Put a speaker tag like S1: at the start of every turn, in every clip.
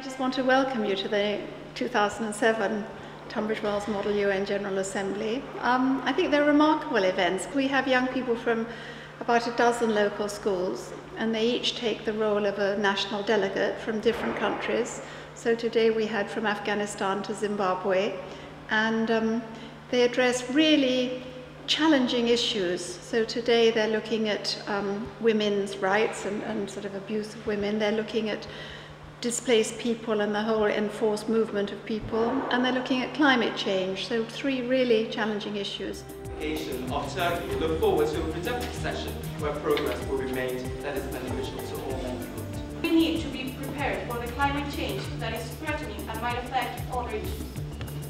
S1: just want to welcome you to the 2007 Tunbridge Wells Model UN General Assembly. I think they're remarkable events. We have young people from about a dozen local schools, and they each take the role of a national delegate from different countries. So today we had from Afghanistan to Zimbabwe, and they address really challenging issues. So today they're looking at women's rights and sort of abuse of women. They're looking at displaced people and the whole enforced movement of people, and they're looking at climate change. So three really challenging issues.
S2: Of Turkey, we look forward to a productive session where progress will be made that is beneficial to all involved.
S3: We need to be prepared for the climate change that is threatening and might affect all regions.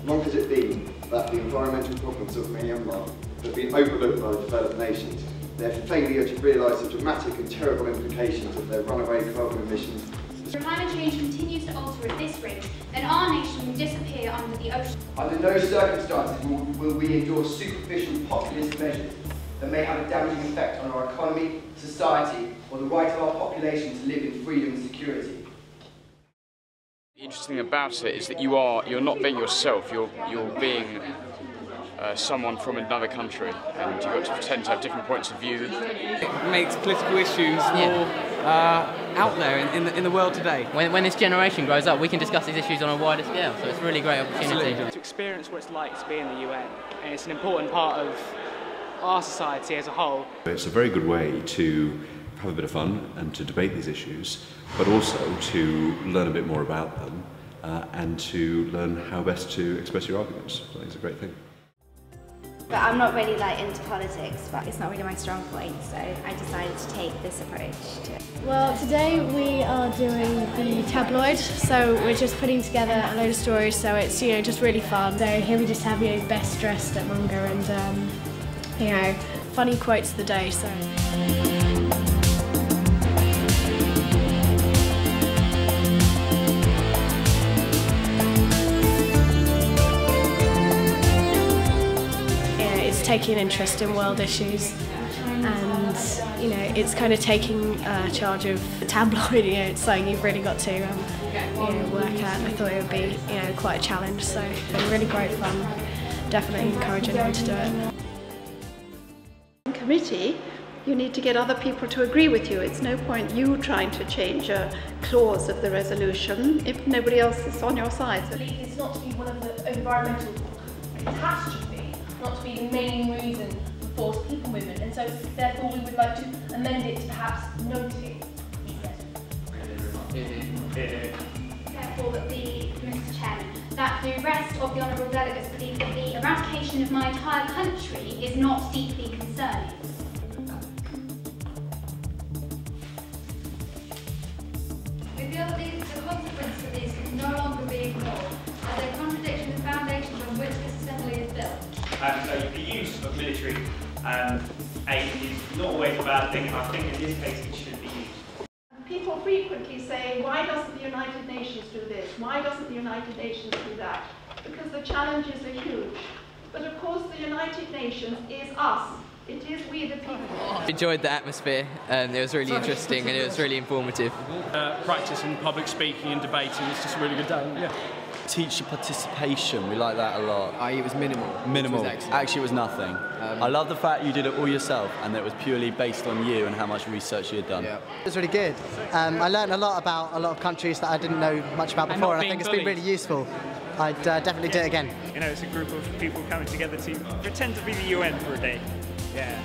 S4: Long has it been that the environmental problems of Myanmar have been overlooked by the developed nations. Their failure to realise the dramatic and terrible implications of their runaway carbon emissions.
S5: If climate change continues to alter at this rate, then our nation will disappear under the ocean.
S6: Under no circumstances will we endure superficial populist measures that may have a damaging effect on our economy, society, or the right of our population to live in freedom and security.
S7: The interesting thing about it is that you're not being yourself. You're being someone from another country, and you've got to pretend to have different points of view.
S8: It makes political issues more out there in the world today.
S9: When this generation grows up, we can discuss these issues on a wider scale, so it's a really great opportunity.
S10: Absolutely. To experience what it's like to be in the UN, and it's an important part of our society as a whole.
S11: It's a very good way to have a bit of fun and to debate these issues, but also to learn a bit more about them and to learn how best to express your arguments. I think it's a great thing.
S12: But I'm not really into politics, but it's not really my strong point, so I decided to take this approach to it.
S13: Well, today we are doing the tabloid, so we're just putting together a load of stories, so it's just really fun. So here we just have best dressed at MUNGA and funny quotes of the day. So. Taking an interest in world issues, and it's kind of taking charge of the tabloid. It's something you've really got to work at. I thought it would be quite a challenge, so it's been really great fun. Definitely encourage anyone to do it.
S1: In committee, you need to get other people to agree with you. It's no point you trying to change a clause of the resolution if nobody else is on your side.
S3: It's not to be one of the environmental catastrophes. Not to be the main reason for forced people movement, and so therefore we would like to amend it to perhaps noting.
S5: Therefore, Mr. Chairman, that the rest of the honourable delegates believe that the eradication of my entire country is not deeply concerning. We feel that the consequences of these can no longer be ignored, as they contradict the foundations on which this assembly is built.
S14: So the use of military aid is not always a bad thing, and I think in this case it should be used.
S1: People frequently say, why doesn't the United Nations do this? Why doesn't the United Nations do that? Because the challenges are huge. But of course the United Nations is us. It is we the people.
S9: I enjoyed the atmosphere, and it was really interesting and it was really informative.
S15: Practicing public speaking and debating, it's just a really good day. Yeah.
S16: Teacher participation, we like that a lot.
S8: It was minimal.
S16: Minimal. Actually, it was nothing. I love the fact you did it all yourself and that it was purely based on you and how much research you had done.
S17: Yeah. It was really good. I learned a lot about a lot of countries that I didn't know much about before, and I think it's been really useful. I'd definitely do it again.
S14: It's a group of people coming together to pretend to be the UN for a day. Yeah.